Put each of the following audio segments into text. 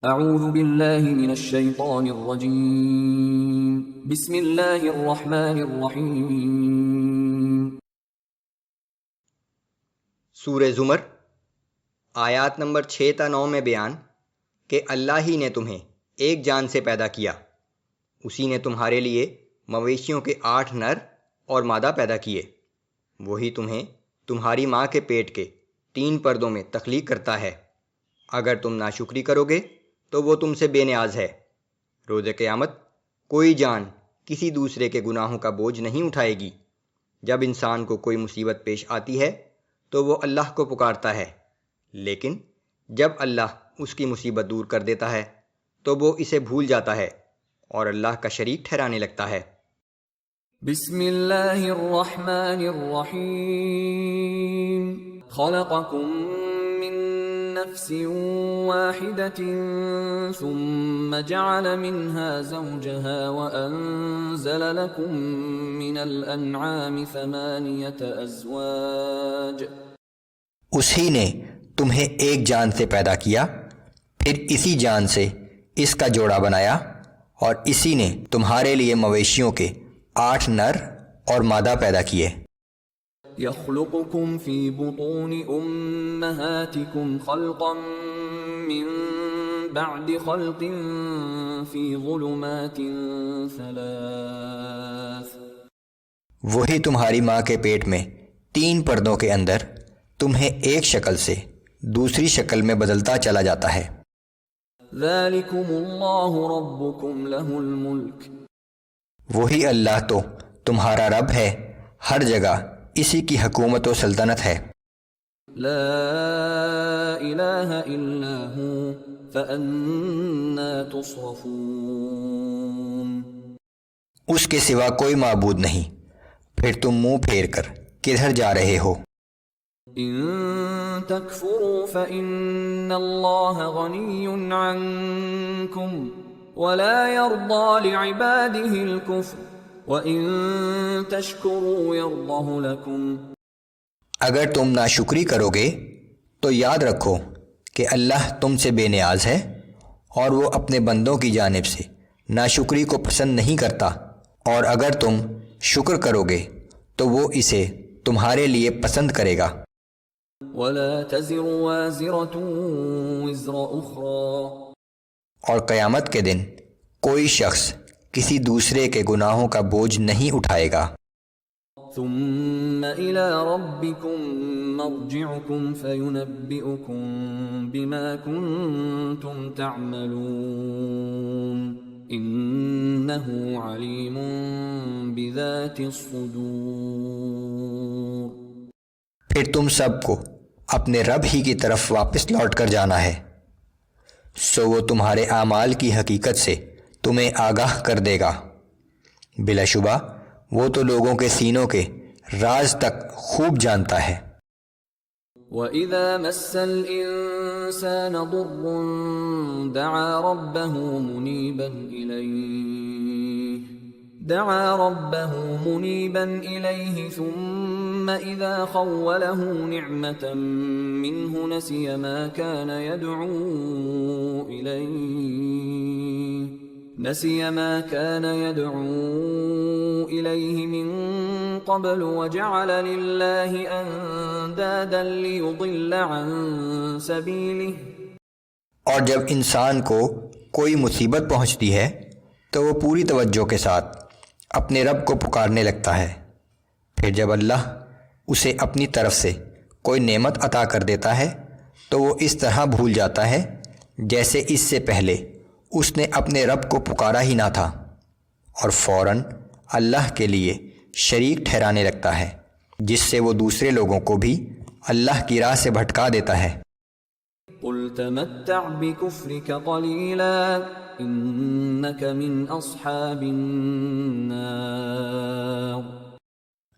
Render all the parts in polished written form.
اعوذ باللہ من الشیطان الرجیم بسم اللہ الرحمن الرحیم۔ سورہ زمر آیات نمبر 6 تا 9 میں بیان کہ اللہ ہی نے تمہیں ایک جان سے پیدا کیا، اسی نے تمہارے لیے مویشیوں کے 8 نر اور مادہ پیدا کیے، وہی تمہیں تمہاری ماں کے پیٹ کے 3 پردوں میں تخلیق کرتا ہے۔ اگر تم ناشکری کرو گے تو وہ تم سے بے نیاز ہے۔ روز قیامت کوئی جان کسی دوسرے کے گناہوں کا بوجھ نہیں اٹھائے گی۔ جب انسان کو کوئی مصیبت پیش آتی ہے تو وہ اللہ کو پکارتا ہے، لیکن جب اللہ اس کی مصیبت دور کر دیتا ہے تو وہ اسے بھول جاتا ہے اور اللہ کا شریک ٹھہرانے لگتا ہے۔ بسم اللہ الرحمن الرحیم۔ خلقکم من نفس واحدة ثم جعل منها زوجها وأنزل لكم من الأنعام 8 أزواج۔ اسی نے تمہیں ایک جان سے پیدا کیا، پھر اسی جان سے اس کا جوڑا بنایا، اور اسی نے تمہارے لیے مویشیوں کے 8 نر اور مادہ پیدا کیے۔ يخلقكم في بطون أمهاتكم خلقا من بعد خلق في ظلمات 3۔ وہی تمہاری ماں کے پیٹ میں 3 پردوں کے اندر تمہیں ایک شکل سے دوسری شکل میں بدلتا چلا جاتا ہے۔ ذلكم الله ربكم له الملك۔ وہی اللہ تو تمہارا رب ہے، ہر جگہ اسی کی حکومت و سلطنت ہے۔ لا الہ الا ہو فأنا تصرفون۔ اس کے سوا کوئی معبود نہیں، پھر تم منہ پھیر کر کدھر جا رہے ہو؟ ان تکفروا فإن اللہ غنی عنکم ولا يرضى لعباده الكفر وَإِن تَشْكُرُوا يَرْضَهُ لَكُمْ۔ اگر تم ناشکری کرو گے تو یاد رکھو کہ اللہ تم سے بے نیاز ہے، اور وہ اپنے بندوں کی جانب سے ناشکری کو پسند نہیں کرتا، اور اگر تم شکر کرو گے تو وہ اسے تمہارے لیے پسند کرے گا۔ وَلَا تَزِرُ وَازِرَةٌ وِزْرَ أُخْرَى۔ اور قیامت کے دن کوئی شخص کسی دوسرے کے گناہوں کا بوجھ نہیں اٹھائے گا۔ ثم إلى ربكم مرجعكم فينبئكم بما كنتم تعملون إنه عليم بذات الصدور۔ پھر تم سب کو اپنے رب ہی کی طرف واپس لوٹ کر جانا ہے، سو وہ تمہارے اعمال کی حقیقت سے تمہیں آگاہ کر دے گا۔ بلا شبہ وہ تو لوگوں کے سینوں کے راز تک خوب جانتا ہے۔ وَإِذَا مَسَّ الْإِنسَانَ ضُرٌّ دَعَا رَبَّهُ مُنِيبًا إِلَيْهِ ثُمَّ إِذَا خَوَّلَهُ نِعْمَةً مِّنْهُ نَسِيَ مَا كَانَ يَدْعُو إِلَيْهِ مِن قَبْلُ وَجَعَلَ لِلَّهِ أَندَادًا لِيُضِلَّ عَن سَبِيلِهِ۔ اور جب انسان کو کوئی مصیبت پہنچتی ہے تو وہ پوری توجہ کے ساتھ اپنے رب کو پکارنے لگتا ہے، پھر جب اللہ اسے اپنی طرف سے کوئی نعمت عطا کر دیتا ہے تو وہ اس طرح بھول جاتا ہے جیسے اس سے پہلے اس نے اپنے رب کو پکارا ہی نہ تھا، اور فوراً اللہ کے لیے شریک ٹھہرانے لگتا ہے، جس سے وہ دوسرے لوگوں کو بھی اللہ کی راہ سے بھٹکا دیتا ہے۔ قُلْ تَمَتَّعْ بِكُفْرِكَ قَلِيلًا إِنَّكَ مِنْ أَصْحَابِ النَّارِ۔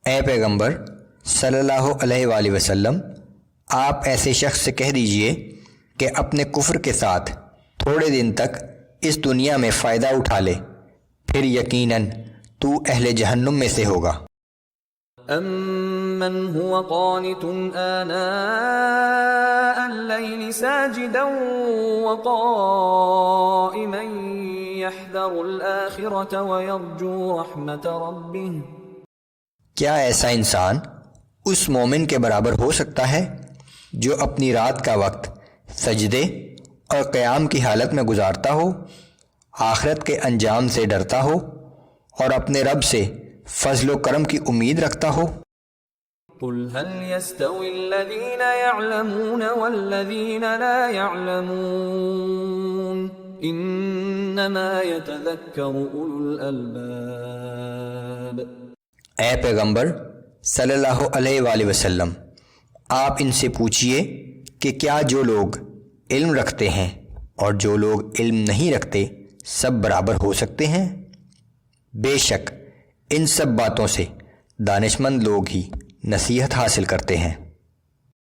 اے پیغمبر صلی اللہ علیہ وآلہ وسلم، آپ ایسے شخص سے کہہ دیجئے کہ اپنے کفر کے ساتھ تھوڑے دن تک اس دنیا میں فائدہ اٹھا لے، پھر یقیناً تو اہل جہنم میں سے ہوگا۔ أَمَّنْ هُوَ قَانِتٌ آنَاءَ الليل ساجدا وقائما يحذر الآخرة ويرجو رحمة ربه. کیا ایسا انسان اس مومن کے برابر ہو سکتا ہے جو اپنی رات کا وقت سجدے اور قیام کی حالت میں گزارتا ہو، آخرت کے انجام سے ڈرتا ہو اور اپنے رب سے فضل و کرم کی امید رکھتا ہو؟ قل هل يستوي الذين يعلمون والذين لا يعلمون انما يتذكر اولو الالباب. اے پیغمبر صلی اللہ علیہ وآلہ وسلم، آپ ان سے پوچھئے کہ کیا جو لوگ علم رکھتے ہیں اور جو لوگ علم نہیں رکھتے سب برابر ہو سکتے ہیں؟ بے شک ان سب باتوں سے دانشمند لوگ ہی نصیحت حاصل کرتے ہیں.